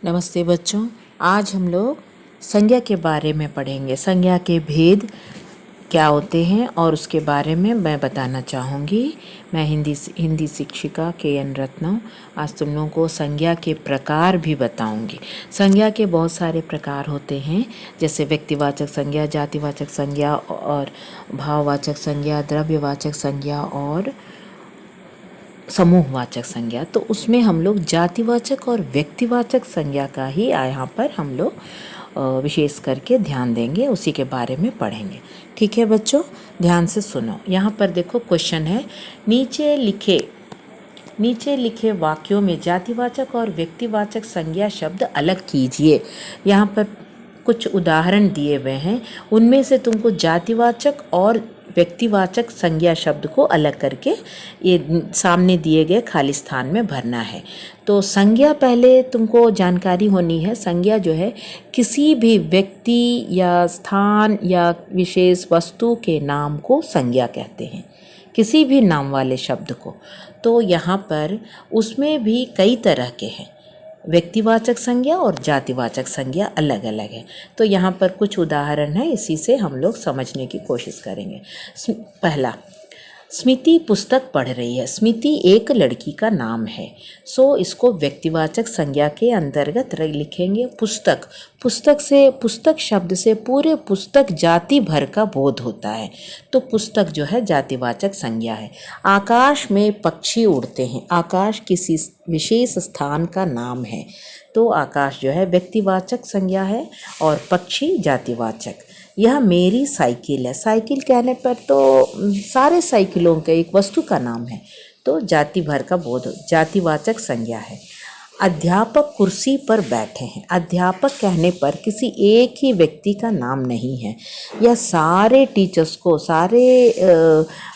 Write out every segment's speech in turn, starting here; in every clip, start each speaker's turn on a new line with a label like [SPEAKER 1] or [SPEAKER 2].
[SPEAKER 1] नमस्ते बच्चों। आज हम लोग संज्ञा के बारे में पढ़ेंगे। संज्ञा के भेद क्या होते हैं और उसके बारे में मैं बताना चाहूँगी। मैं हिंदी शिक्षिका KN रत्नम आज तुम लोगों को संज्ञा के प्रकार भी बताऊँगी। संज्ञा के बहुत सारे प्रकार होते हैं, जैसे व्यक्तिवाचक संज्ञा, जातिवाचक संज्ञा और भाववाचक संज्ञा, द्रव्यवाचक संज्ञा और समूहवाचक संज्ञा। तो उसमें हम लोग जातिवाचक और व्यक्तिवाचक संज्ञा का ही यहाँ पर हम लोग विशेष करके ध्यान देंगे, उसी के बारे में पढ़ेंगे। ठीक है बच्चों, ध्यान से सुनो। यहाँ पर देखो क्वेश्चन है, नीचे लिखे वाक्यों में जातिवाचक और व्यक्तिवाचक संज्ञा शब्द अलग कीजिए। यहाँ पर कुछ उदाहरण दिए हुए हैं, उनमें से तुमको जातिवाचक और व्यक्तिवाचक संज्ञा शब्द को अलग करके ये सामने दिए गए खाली स्थान में भरना है। तो संज्ञा पहले तुमको जानकारी होनी है। संज्ञा जो है किसी भी व्यक्ति या स्थान या विशेष वस्तु के नाम को संज्ञा कहते हैं, किसी भी नाम वाले शब्द को। तो यहाँ पर उसमें भी कई तरह के हैं, व्यक्तिवाचक संज्ञा और जातिवाचक संज्ञा अलग अलग है। तो यहाँ पर कुछ उदाहरण है, इसी से हम लोग समझने की कोशिश करेंगे। पहला, स्मिति पुस्तक पढ़ रही है। स्मिति एक लड़की का नाम है, सो इसको व्यक्तिवाचक संज्ञा के अंतर्गत लिखेंगे। पुस्तक, पुस्तक शब्द से पूरे पुस्तक जाति भर का बोध होता है, तो पुस्तक जो है जातिवाचक संज्ञा है। आकाश में पक्षी उड़ते हैं, आकाश किसी विशेष स्थान का नाम है, तो आकाश जो है व्यक्तिवाचक संज्ञा है और पक्षी जातिवाचक। यह मेरी साइकिल है, साइकिल कहने पर तो सारे साइकिलों के एक वस्तु का नाम है, तो जाति भर का बोध जातिवाचक संज्ञा है। अध्यापक कुर्सी पर बैठे हैं, अध्यापक कहने पर किसी एक ही व्यक्ति का नाम नहीं है, यह सारे टीचर्स को, सारे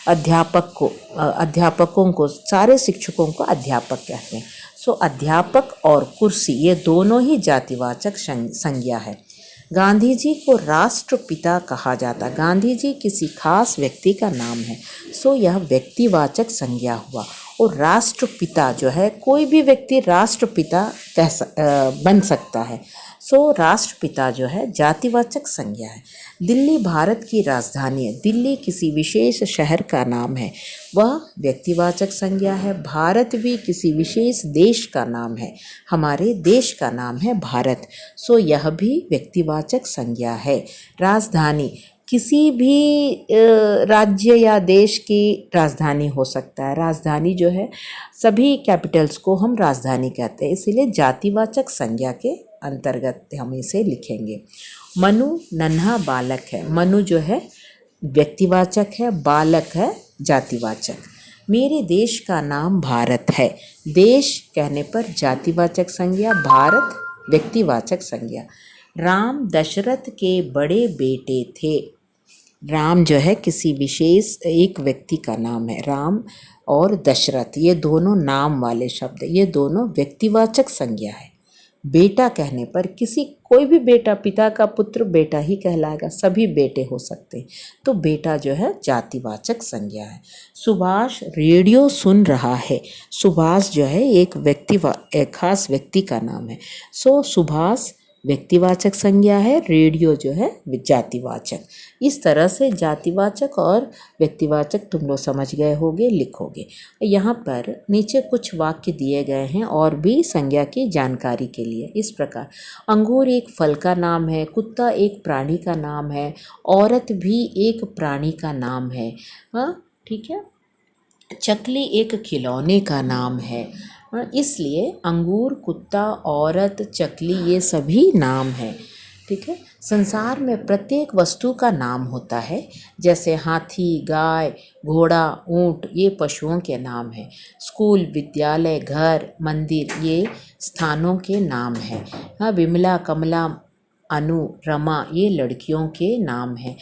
[SPEAKER 1] अध्यापकों को, सारे शिक्षकों को अध्यापक कहते हैं। सो अध्यापक और कुर्सी ये दोनों ही जातिवाचक संज्ञा है। गांधी जी को राष्ट्रपिता कहा जाता, गांधी जी किसी खास व्यक्ति का नाम है, सो यह व्यक्तिवाचक संज्ञा हुआ। और राष्ट्रपिता जो है, कोई भी व्यक्ति राष्ट्रपिता बन सकता है, सो राष्ट्रपिता जो है जातिवाचक संज्ञा है। दिल्ली भारत की राजधानी है, दिल्ली किसी विशेष शहर का नाम है, वह व्यक्तिवाचक संज्ञा है। भारत भी किसी विशेष देश का नाम है, हमारे देश का नाम है भारत, सो यह भी व्यक्तिवाचक संज्ञा है। राजधानी किसी भी राज्य या देश की राजधानी हो सकता है, राजधानी जो है सभी कैपिटल्स को हम राजधानी कहते हैं, इसीलिए जातिवाचक संज्ञा के अंतर्गत हम इसे लिखेंगे। मनु नन्हा बालक है, मनु जो है व्यक्तिवाचक है, बालक है जातिवाचक। मेरे देश का नाम भारत है, देश कहने पर जातिवाचक संज्ञा, भारत व्यक्तिवाचक संज्ञा। राम दशरथ के बड़े बेटे थे, राम जो है किसी विशेष एक व्यक्ति का नाम है, राम और दशरथ ये दोनों नाम वाले शब्द, ये दोनों व्यक्तिवाचक संज्ञा है। बेटा कहने पर किसी कोई भी बेटा, पिता का पुत्र बेटा ही कहलाएगा, सभी बेटे हो सकते हैं, तो बेटा जो है जातिवाचक संज्ञा है। सुभाष रेडियो सुन रहा है, सुभाष जो है एक खास व्यक्ति का नाम है, सो सुभाष व्यक्तिवाचक संज्ञा है, रेडियो जो है जातिवाचक। इस तरह से जातिवाचक और व्यक्तिवाचक तुम लोग समझ गए होगे, लिखोगे। यहाँ पर नीचे कुछ वाक्य दिए गए हैं और भी संज्ञा की जानकारी के लिए। इस प्रकार, अंगूर एक फल का नाम है, कुत्ता एक प्राणी का नाम है, औरत भी एक प्राणी का नाम है। हाँ ठीक है, चकली एक खिलौने का नाम है, इसलिए अंगूर, कुत्ता, औरत, चकली ये सभी नाम है। ठीक है, संसार में प्रत्येक वस्तु का नाम होता है, जैसे हाथी, गाय, घोड़ा, ऊंट ये पशुओं के नाम हैं। स्कूल, विद्यालय, घर, मंदिर ये स्थानों के नाम हैं। हाँ, विमला, कमला, अनु, रमा ये लड़कियों के नाम हैं।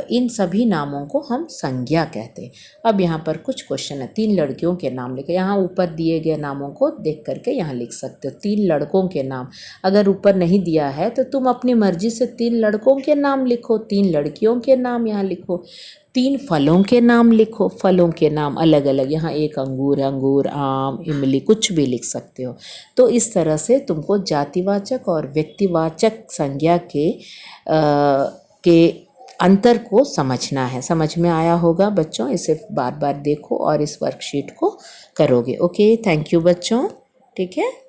[SPEAKER 1] इन सभी नामों को हम संज्ञा कहते हैं। अब यहाँ पर कुछ क्वेश्चन है, 3 लड़कियों के नाम लिखे। यहाँ ऊपर दिए गए नामों को देख करके यहाँ लिख सकते हो। 3 लड़कों के नाम, अगर ऊपर नहीं दिया है तो तुम अपनी मर्जी से 3 लड़कों के नाम लिखो, 3 लड़कियों के नाम यहाँ लिखो। 3 फलों के नाम लिखो, फलों के नाम अलग अलग, यहाँ एक अंगूर है, अंगूर, आम, इमली, कुछ भी लिख सकते हो। तो इस तरह से तुमको जातिवाचक और व्यक्तिवाचक संज्ञा के अंतर को समझना है। समझ में आया होगा बच्चों, इसे बार बार देखो और इस वर्कशीट को करोगे। ओके, थैंक यू बच्चों, ठीक है।